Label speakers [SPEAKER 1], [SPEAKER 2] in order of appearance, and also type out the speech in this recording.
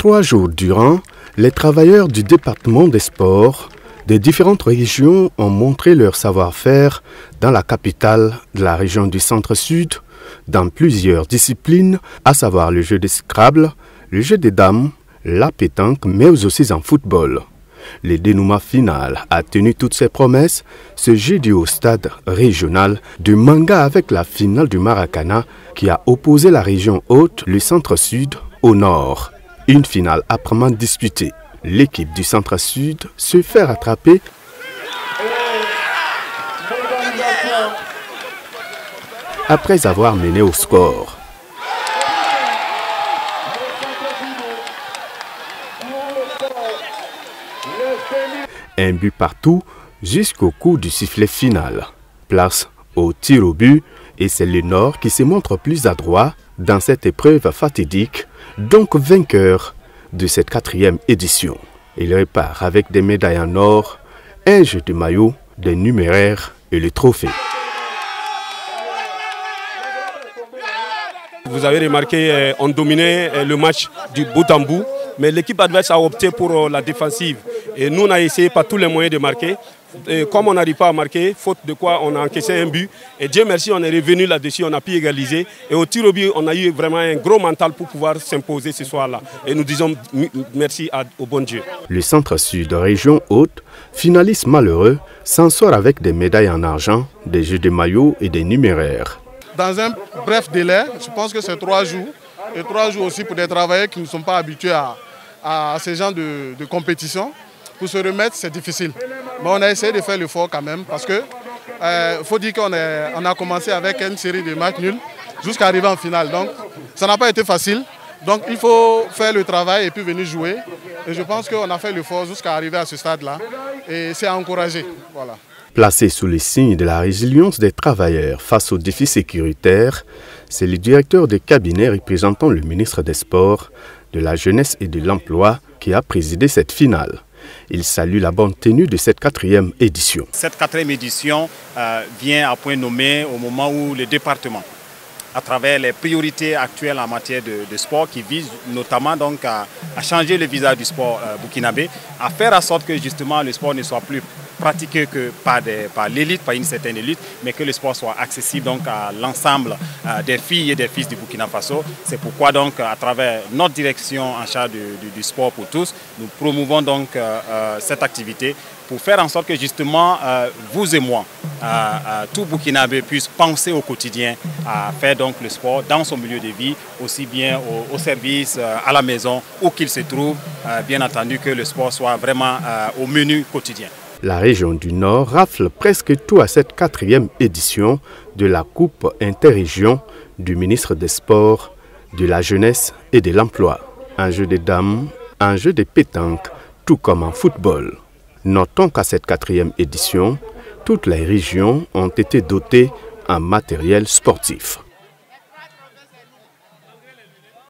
[SPEAKER 1] 3 jours durant, les travailleurs du département des sports des différentes régions ont montré leur savoir-faire dans la capitale de la région du Centre-Sud, dans plusieurs disciplines, à savoir le jeu de Scrabble, le jeu des dames, la pétanque, mais aussi en football. Le dénouement final a tenu toutes ses promesses ce jeudi au stade régional de Manga avec la finale du Maracana qui a opposé la région haute, le Centre-Sud, au nord. Une finale âprement disputée. L'équipe du Centre-Sud se fait rattraper après avoir mené au score. Un but partout jusqu'au coup du sifflet final. Place au tir au but et c'est le Nord qui se montre plus adroit dans cette épreuve fatidique, donc vainqueur de cette 4e édition. Il repart avec des médailles en or, un jeu de maillot, des numéraires et le trophée.
[SPEAKER 2] Vous avez remarqué, on dominait le match du bout en bout, mais l'équipe adverse a opté pour la défensive. Et nous, on a essayé par tous les moyens de marquer. Et comme on n'arrive pas à marquer, faute de quoi on a encaissé un but. Et Dieu merci, on est revenu là-dessus, on a pu égaliser. Et au tir au but, on a eu vraiment un gros mental pour pouvoir s'imposer ce soir-là. Et nous disons merci au bon Dieu.
[SPEAKER 1] Le Centre-Sud, région haute, finaliste malheureux, s'en sort avec des médailles en argent, des jeux de maillot et des numéraires.
[SPEAKER 3] Dans un bref délai, je pense que c'est 3 jours. Et 3 jours aussi pour des travailleurs qui ne sont pas habitués à ce genre de compétition. Pour se remettre, c'est difficile. Mais on a essayé de faire l'effort quand même parce que faut dire qu'on a commencé avec une série de matchs nuls jusqu'à arriver en finale. Donc ça n'a pas été facile. Donc il faut faire le travail et puis venir jouer. Et je pense qu'on a fait l'effort jusqu'à arriver à ce stade-là. Et c'est à encourager. Voilà.
[SPEAKER 1] Placé sous les signes de la résilience des travailleurs face aux défis sécuritaires, c'est le directeur de cabinet représentant le ministre des Sports, de la Jeunesse et de l'Emploi qui a présidé cette finale. Il salue la bonne tenue de cette 4e édition.
[SPEAKER 4] Cette 4e édition vient à point nommé au moment où le département, à travers les priorités actuelles en matière de sport, qui visent notamment donc à changer le visage du sport burkinabé, à faire en sorte que justement le sport ne soit plus pratiqué que par l'élite, par une certaine élite, mais que le sport soit accessible donc à l'ensemble des filles et des fils du Burkina Faso. C'est pourquoi donc à travers notre direction en charge du sport pour tous, nous promouvons donc cette activité pour faire en sorte que justement vous et moi, tout Burkinabé puisse penser au quotidien à faire donc le sport dans son milieu de vie, aussi bien au service, à la maison, où qu'il se trouve, bien entendu que le sport soit vraiment au menu quotidien.
[SPEAKER 1] La région du Nord rafle presque tout à cette 4e édition de la Coupe interrégion du ministre des Sports, de la Jeunesse et de l'Emploi. Un jeu de dames, un jeu de pétanque, tout comme en football. Notons qu'à cette 4e édition, toutes les régions ont été dotées en matériel sportif.